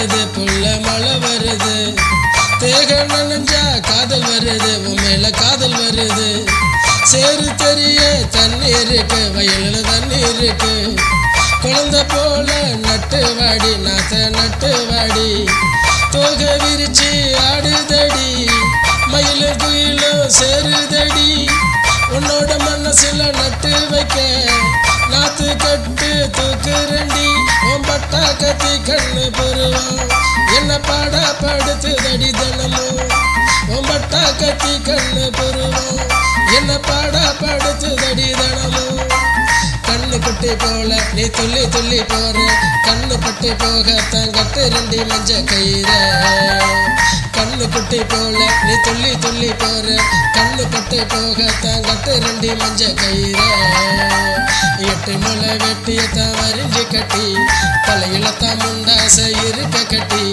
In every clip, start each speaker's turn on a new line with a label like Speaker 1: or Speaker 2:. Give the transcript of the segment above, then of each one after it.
Speaker 1: வருது புள்ள மழை வருது தேகம் நனைஞ்சா காதல் வருது உன் மேல காதல் வருது சேரு தெரிய தண்ணீர் இருக்கு வயல்ல தண்ணீர் இருக்கு குழந்தை போல நட்டு வாடி நாத்த நட்டு வாடி தோகை விரிச்சு ஆடுதடி மயிலும் குயிலும் சேருதடி உன்னோட மனசுல நட்டு வைக்க நாத்து கட்டு தூக்குறண்டி உன் பட்டா கத்தி கண்ணு புருவம் என்ன பாடா படுத்துதடி தினமும் உன் பட்டா கத்தி கண்ணு புருவம் என்ன பாடா படுத்துதடி தினமும் கண்ணு குட்டி போல நீ துள்ளி துள்ளி போற கண்ணு பட்டு போகத்தான் கட்டு ரெண்டி மஞ்ச கயிற கண்ணு குட்டி போல நீ துள்ளி துள்ளி போற கண்ணு பட்டு போகத்தான் கட்டு ரெண்டி மஞ்ச கயிற 8 முளை வெட்டியத்தான் வரிஞ்சு கட்டி தலையிலத்தான் முண்டாச இருக்க கட்டி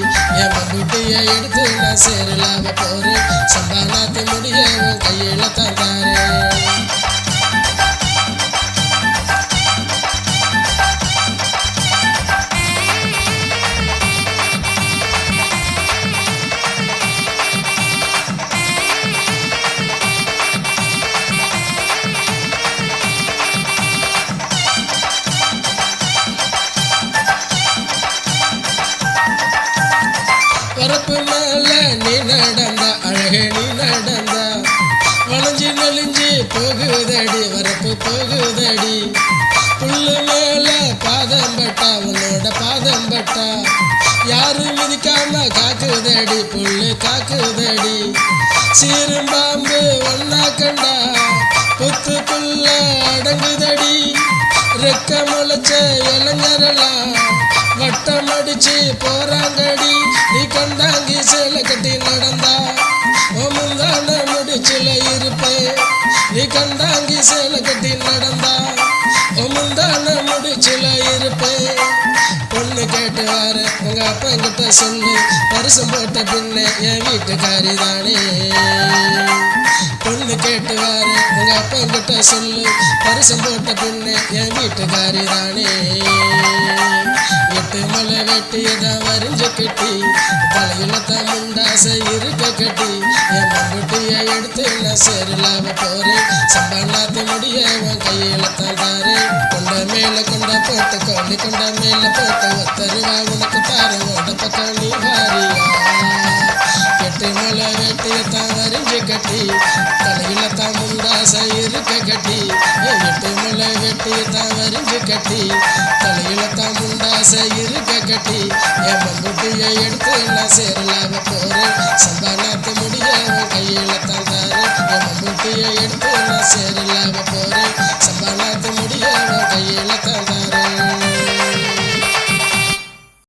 Speaker 1: என் குட்டிய எடுத்து நான் சேரலாம போறேன் சம்பாநாத்து முடிய உன் கையில தான் தாரேன் வரப்பு மேல நீ நடந்தா அழகே நீ நடந்தா வளைஞ்சு நெளிஞ்சு போகுதடி வரப்பு போகுதடி புல்லு மேல பாதம் பட்டா உன்னோட பாதம் பட்டா யாரும் மிதிக்காம காக்குதடி புல்லு காக்குதடி சீரும் பாம்பு ஒன்னா கண்டா புத்துக்குள்ள அடங்குதடி ரெக்க முளைச்ச இளைஞரெல்லாம் வட்டம் அடிச்சு போறாங்கடி நீ கண்டாங்கி சேலை கட்டி நடந்தா முந்தான முடிச்சுல இருப்பேன் நீ கண்டாங்கி சேலை கட்டி நடந்தா முந்தான முடிச்சுல இருப்பேன் பொண்ணு கேட்டு வார உங்க அப்பா கிட்ட சொல்லு பரிசம் போட்ட பின்ன என் வீட்டுக்காரி தானே பொண்ணு கேட்டு வார உங்க அப்பா கிட்ட சொல்லு பரிசம் போட்ட பின்ன என் வீட்டுக்காரி தானே 8 முளை வெட்டியதான் வரிஞ்சு கட்டி தலையிலத்தான் முண்டாச இருக்க கட்டி என் குட்டிய எடுத்து நான் சேரலாம போறேன் சம்பாநாத்து முடிய உன் கையில தான் தாரேன் கொண்ட மேல கொண்ட போட்டு கோழி கொண்ட மேல போட்டு ஒத்தருவா உனக்கு தாரு ஓட பக்கம் நீ வாரியா 8 முளை வெட்டியத்தான் வரிஞ்சு கட்டி தலையிலத்தான் முண்டாச இருக்க கட்டி 8 முளை வெட்டியத்தான் வரிஞ்சு கட்டி தலையிலத்தான் முண்டாச இருக்க கட்டி என் குட்டிய எடுத்து நான் சேரலாம போறேன் சம்பாநாத்து முடிய உன் கையில தான் தாரேன் என் குட்டிய எடுத்து நான் சேரலாம போறேன் சம்பாநாத்து முடிய உன் கையில தான் தாரேன்